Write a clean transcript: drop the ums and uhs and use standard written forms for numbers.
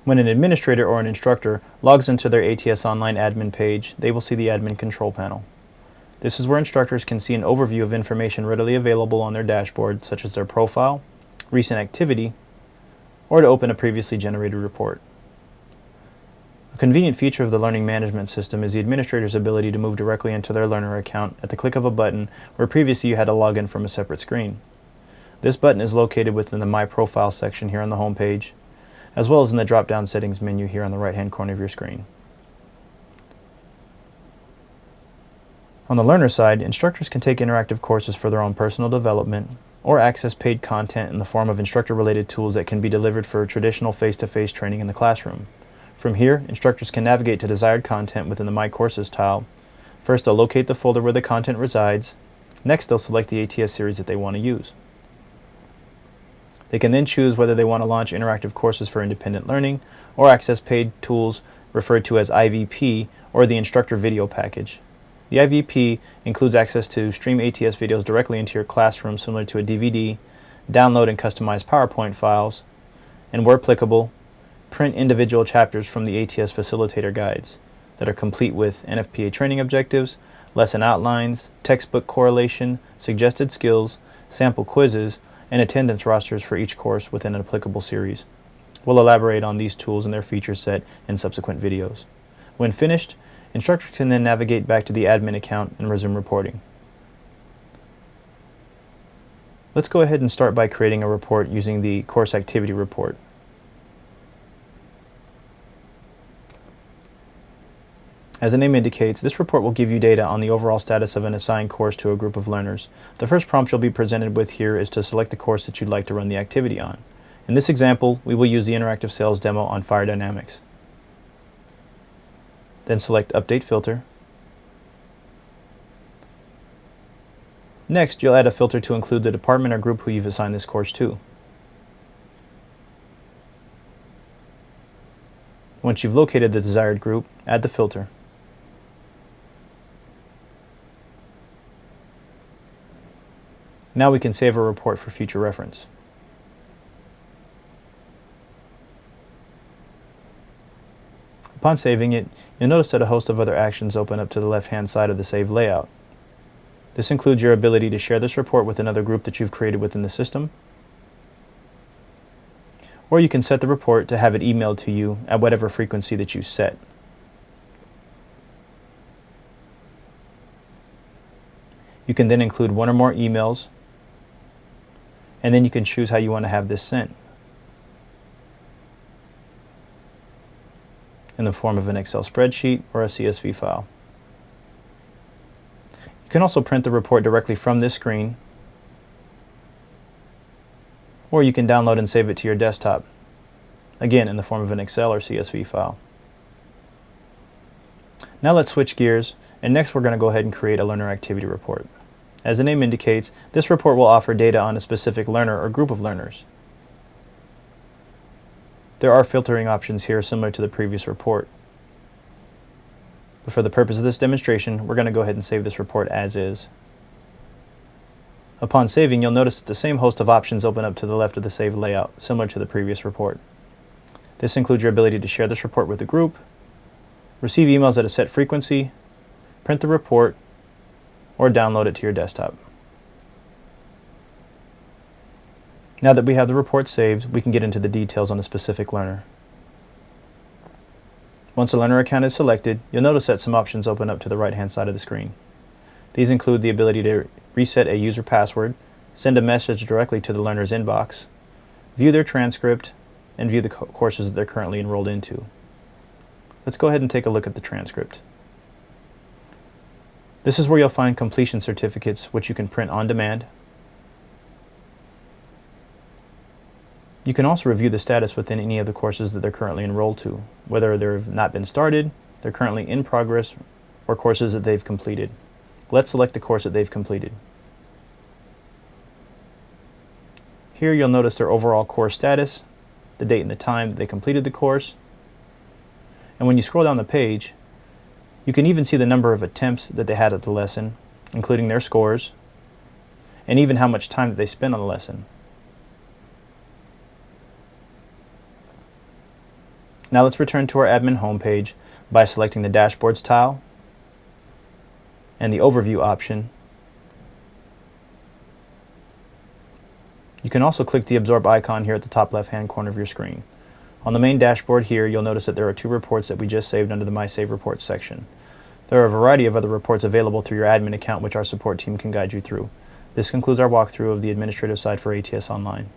When an administrator or an instructor logs into their ATS Online admin page, they will see the admin control panel. This is where instructors can see an overview of information readily available on their dashboard, such as their profile, recent activity, or to open a previously generated report. A convenient feature of the learning management system is the administrator's ability to move directly into their learner account at the click of a button where previously you had to log in from a separate screen. This button is located within the My Profile section here on the home page, as well as in the drop-down settings menu here on the right-hand corner of your screen. On the learner side, instructors can take interactive courses for their own personal development or access paid content in the form of instructor-related tools that can be delivered for traditional face-to-face training in the classroom. From here, instructors can navigate to desired content within the My Courses tile. First, they'll locate the folder where the content resides. Next, they'll select the ATS series that they want to use. They can then choose whether they want to launch interactive courses for independent learning or access paid tools referred to as IVP or the instructor video package. The IVP includes access to stream ATS videos directly into your classroom similar to a DVD, download and customize PowerPoint files, and where applicable, print individual chapters from the ATS facilitator guides that are complete with NFPA training objectives, lesson outlines, textbook correlation, suggested skills, sample quizzes, and attendance rosters for each course within an applicable series. We'll elaborate on these tools and their feature set in subsequent videos. When finished, instructors can then navigate back to the admin account and resume reporting. Let's go ahead and start by creating a report using the course activity report. As the name indicates, this report will give you data on the overall status of an assigned course to a group of learners. The first prompt you'll be presented with here is to select the course that you'd like to run the activity on. In this example, we will use the interactive sales demo on fire dynamics. Then select Update Filter. Next, you'll add a filter to include the department or group who you've assigned this course to. Once you've located the desired group, add the filter. Now we can save a report for future reference. Upon saving it, you'll notice that a host of other actions open up to the left-hand side of the Save layout. This includes your ability to share this report with another group that you've created within the system, or you can set the report to have it emailed to you at whatever frequency that you set. You can then include one or more emails, and then you can choose how you want to have this sent, in the form of an Excel spreadsheet or a CSV file. You can also print the report directly from this screen, or you can download and save it to your desktop, again in the form of an Excel or CSV file. Now let's switch gears, and next we're going to go ahead and create a learner activity report. As the name indicates, this report will offer data on a specific learner or group of learners. There are filtering options here similar to the previous report. But for the purpose of this demonstration, we're going to go ahead and save this report as is. Upon saving, you'll notice that the same host of options open up to the left of the Save layout, similar to the previous report. This includes your ability to share this report with a group, receive emails at a set frequency, print the report, or download it to your desktop. Now that we have the report saved, we can get into the details on a specific learner. Once a learner account is selected, you'll notice that some options open up to the right-hand side of the screen. These include the ability to reset a user password, send a message directly to the learner's inbox, view their transcript, and view the courses that they're currently enrolled into. Let's go ahead and take a look at the transcript. This is where you'll find completion certificates, which you can print on demand. You can also review the status within any of the courses that they're currently enrolled to, whether they've not been started, they're currently in progress, or courses that they've completed. Let's select the course that they've completed. Here you'll notice their overall course status, the date and the time that they completed the course, and when you scroll down the page, you can even see the number of attempts that they had at the lesson, including their scores, and even how much time that they spent on the lesson. Now let's return to our admin homepage by selecting the Dashboards tile and the Overview option. You can also click the Absorb icon here at the top left-hand corner of your screen. On the main dashboard here, you'll notice that there are 2 reports that we just saved under the My Save Reports section. There are a variety of other reports available through your admin account which our support team can guide you through. This concludes our walkthrough of the administrative side for ATS Online.